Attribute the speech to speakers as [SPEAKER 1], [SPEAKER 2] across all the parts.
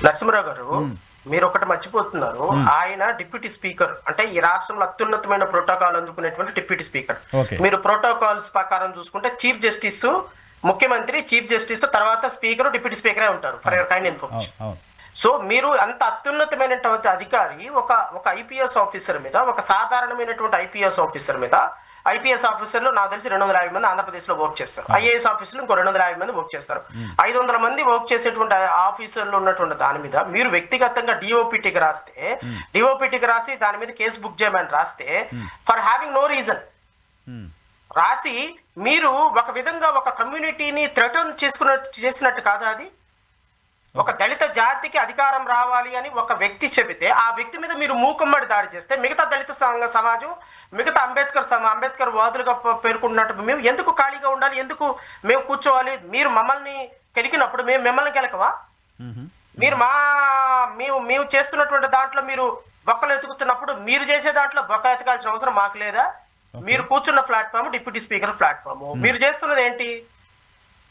[SPEAKER 1] నరసింహరావు గారు, మీరు ఒకటి మర్చిపోతున్నారు. ఆయన డిప్యూటీ స్పీకర్, అంటే ఈ రాష్ట్రంలో అత్యున్నతమైన ప్రోటోకాల్ అందుకునేటువంటి డిప్యూటీ స్పీకర్. మీరు ప్రోటోకాల్స్ ప్రకారం చూసుకుంటే చీఫ్ జస్టిస్, ముఖ్యమంత్రి, చీఫ్ జస్టిస్, తర్వాత స్పీకర్, డిప్యూటీ స్పీకరే ఉంటారు. For your kind information. So మీరు అంత అత్యున్నతమైనటువంటి అధికారి ఒక ఐపీఎస్ ఆఫీసర్ మీద, ఒక సాధారణమైనటువంటి ఐపీఎస్ ఆఫీసర్ మీద, ఐపీఎస్ ఆఫీసర్లు నాకు తెలిసి 250 మంది ఆంధ్రప్రదేశ్ లో వర్క్ చేస్తారు. ఐఏఎస్ ఆఫీసర్లు ఇంకో 250 మంది వర్క్ చేస్తారు. 500 మంది వర్క్ చేసేటువంటి ఆఫీసర్లు ఉన్నటువంటి దాని మీద మీరు వ్యక్తిగతంగా డిఓపిటీకి రాసి దాని మీద కేసు బుక్ చేయమని రాస్తే, ఫర్ హ్యావింగ్ నో రీజన్ రాసి మీరు ఒక విధంగా ఒక కమ్యూనిటీని థ్రెటన్ చేసినట్టు కాదా అది? ఒక దళిత జాతికి అధికారం రావాలి అని ఒక వ్యక్తి చెబితే ఆ వ్యక్తి మీద మీరు మూకుమ్మడి దాడి చేస్తే మిగతా దళిత సమాజం, మిగతా అంబేద్కర్ వాదులుగా పేర్కొన్నట్టు మేము ఎందుకు ఖాళీగా ఉండాలి? ఎందుకు మేము కూర్చోవాలి? మీరు మమ్మల్ని కెలికినప్పుడు మేము మిమ్మల్ని కెలకవా? మీరు మేము చేస్తున్నటువంటి దాంట్లో మీరు బొక్కలు ఎతుకుతున్నప్పుడు మీరు చేసే దాంట్లో బొక్క ఎతకాల్సిన అవసరం మాకు లేదా? మీరు కూర్చున్న ప్లాట్ఫామ్ డిప్యూటీ స్పీకర్ ప్లాట్ఫామ్. మీరు చేస్తున్నది ఏంటి?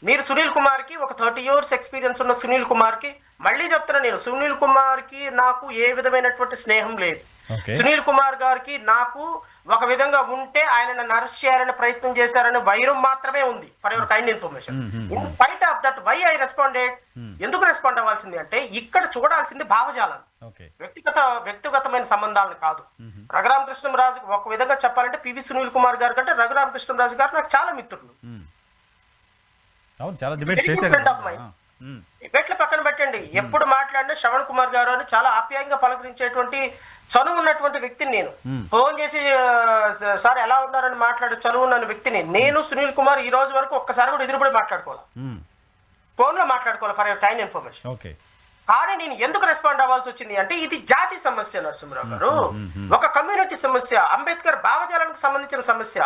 [SPEAKER 1] మీరు సునీల్ కుమార్కి, ఒక 30 years ఎక్స్పీరియన్స్ ఉన్న సునీల్ కుమార్కి, మళ్ళీ చెప్తున్నా నేను, సునీల్ కుమార్కి నాకు ఏ విధమైనటువంటి స్నేహం లేదు. సునీల్ కుమార్ గారికి నాకు ఒక విధంగా ఉంటే ఆయన నన్ను అరెస్ట్ చేయాలని ప్రయత్నం చేశారని వైరం మాత్రమే ఉంది. For your kind information. In spite of that why I responded. ఎందుకు రెస్పాండ్ అవ్వాల్సింది అంటే, ఇక్కడ చూడాల్సింది భావజాలం, వ్యక్తిగతమైన సంబంధాలను కాదు. రఘురామకృష్ణరాజు, ఒక విధంగా చెప్పాలంటే పివి సునీల్ కుమార్ గారి కంటే రఘురామకృష్ణరాజు గారు నాకు చాలా మిత్రులు. డిబేట్లు పక్కన పెట్టండి, ఎప్పుడు మాట్లాడినా శ్రవణ్ కుమార్ గారు అని చాలా ఆప్యాయంగా పలకరించేటువంటి చనువు ఉన్నటువంటి వ్యక్తిని నేను. ఫోన్ చేసి సార్ ఎలా ఉన్నారని మాట్లాడే చనువు ఉన్న వ్యక్తిని నేను. సునీల్ కుమార్ ఈ రోజు వరకు ఒక్కసారి కూడా ఎదురుపడి మాట్లాడుకోవాలి, ఫోన్ లో మాట్లాడుకోవాలి. For your kind information. కానీ నేను ఎందుకు రెస్పాండ్ అవ్వాల్సి వచ్చింది అంటే, ఇది జాతి సమస్య నరసింహరావు గారు, ఒక కమ్యూనిటీ సమస్య, అంబేద్కర్ భావజాలానికి సంబంధించిన సమస్య.